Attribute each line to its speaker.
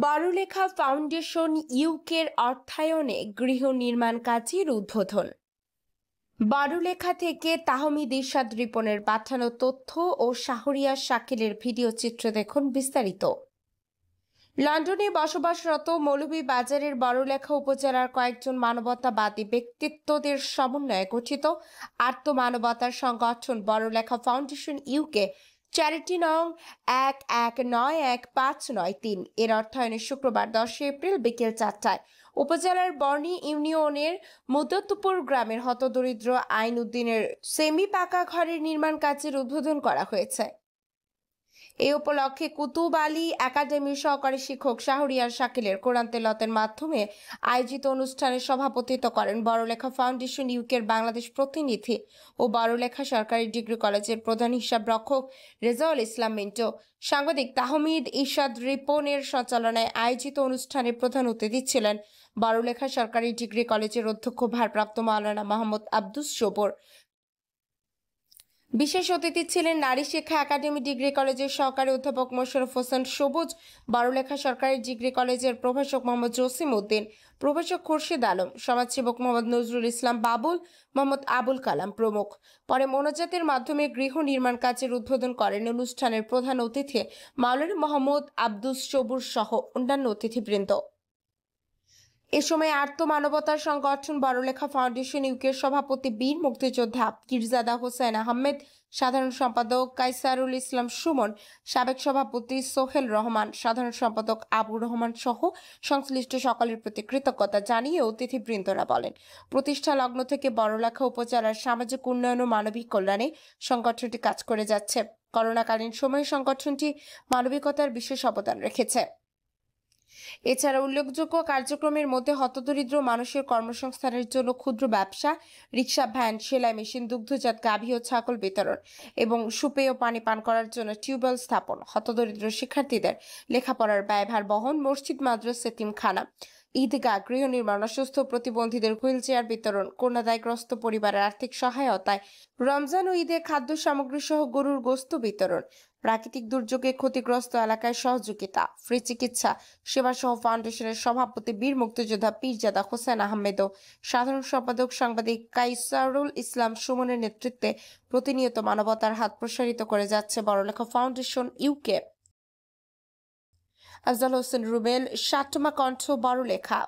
Speaker 1: Barlekha foundation ইউকের অর্থায়নে গৃহ নির্মাণ কাজের উদ্বোধন। বড়লেখা থেকে তাহমিদ ইরশাদ রিপনের পাঠানো তথ্য ও শাহরিয়ার শাকিলের ভিডিও চিত্র দেখুন বিস্তারিত। লন্ডনে বসবাসরত মৌলভীবাজারের বড়লেখা উপজেলার কয়েকজন মানবতাবাদী ব্যক্তিত্বদের সমন্বয়ে গঠিত আত্মমানবতার সংগঠন বড়লেখা ফাউন্ডেশন ইউকে চ্যারিটি নং 11915993 এর অর্থায়নে শুক্রবার 10 এপ্রিল বিকেল 4টায় উপজেলার বর্ণী ইউনিয়নের মুদতপুর গ্রামের হতদরিদ্র আইন উদ্দিনের সেমি পাকা ঘরের নির্মাণ কাজের উদ্বোধন করা হয়েছে। এই উপলক্ষে কুতুব আলী একাডেমির সহকারী শিক্ষক শাহরিয়ার শাকিলের কোরআন তেলাওয়াতের মাধ্যমে আয়োজিত অনুষ্ঠানে সভাপতিত্ব করেন বড়লেখা ফাউন্ডেশন ইউকের বাংলাদেশ প্রতিনিধি ও বড়লেখা সরকারি ডিগ্রি কলেজের প্রধান হিসাবরক্ষক রেজাউল ইসলাম মিন্টু। সাংবাদিক তাহমিদ ইরশাদ রিপনের সঞ্চালনায় আয়োজিত অনুষ্ঠানে প্রধান অতিথি ছিলেন বড়লেখা সরকারি ডিগ্রি কলেজের অধ্যক্ষ ভারপ্রাপ্ত মাওলানা মোহাম্মদ আব্দুস সবুর। বিশেষ অতিথি ছিলেন নারী শিক্ষা একাডেমি ডিগ্রি কলেজের সহকারী অধ্যাপক মোশাররফ হোসেন সবুজ, বড়লেখা সরকারি ডিগ্রি কলেজের প্রভাষক মোহাম্মদ জসিম উদ্দিন, প্রভাষক খুরশিদ আলম, সমাজসেবক মোহাম্মদ নজরুল ইসলাম বাবুল, মোহাম্মদ আবুল কালাম প্রমুখ। পরে মোনাজাতের মাধ্যমে গৃহ নির্মাণ কাজের উদ্বোধন করেন অনুষ্ঠানের প্রধান অতিথি মাওলানা মোহাম্মদ আব্দুস সবুর সহ অন্যান্য অতিথিবৃন্দ। এ সময় আত্মমানবতার সংগঠন বড়লেখা ফাউন্ডেশন ইউকের সভাপতি বীর মুক্তিযোদ্ধা কিরজাদা হোসেন আহমেদ, সাধারণ সম্পাদক কাইসারুল ইসলাম সুমন, সাবেক সভাপতি সোহেল রহমান, সাধারণ সম্পাদক আবুর রহমান সহ সংশ্লিষ্ট সকলের প্রতি কৃতজ্ঞতা জানিয়ে অতিথিবৃন্দরা বলেন, প্রতিষ্ঠা লগ্ন থেকে বড়লেখা উপজেলার সামাজিক উন্নয়ন ও মানবিক কল্যাণে সংগঠনটি কাজ করে যাচ্ছে। করোনাকালীন সময়ে সংগঠনটি মানবিকতার বিশেষ অবদান রেখেছে। এছাড়া উল্লেখযোগ্য কার্যক্রমের মধ্যে হতদরিদ্র মানুষের কর্মসংস্থানের জন্য ক্ষুদ্র ব্যবসা, রিক্সা, ভ্যান, সেলাই মেশিন, দুগ্ধজাত গাভী ও ছাগল বিতরণ এবং সুপেয় পানি পান করার জন্য টিউবওয়েল স্থাপন, হতদরিদ্র শিক্ষার্থীদের লেখাপড়ার ব্যয়ভার বহন, মসজিদ, মাদ্রাসা, এতিমখানা, ঈদগাহ, গৃহ নির্মাণ, অসুস্থ প্রতিবন্ধীদের হুইল চেয়ার বিতরণ, কন্যাদায়গ্রস্ত পরিবারের আর্থিক সহায়তায়, রমজান ও ঈদে খাদ্য সামগ্রী সহ গরুর গোশত বিতরণ, প্রাকৃতিক দুর্যোগে ক্ষতিগ্রস্ত এলাকায় সহযোগিতা, ফ্রি চিকিৎসা সেবা সহ ফাউন্ডেশনের সভাপতি বীর মুক্তিযোদ্ধা পীরজাদা হোসেন আহমেদ ও সাধারণ সম্পাদক সাংবাদিক কাইসারুল ইসলাম সুমনের নেতৃত্বে প্রতিনিয়ত মানবতার হাত প্রসারিত করে যাচ্ছে বড়লেখা ফাউন্ডেশন ইউকে। আফজাল হোসেন রুবেল, সাতমা কণ্ঠ, বড়লেখা।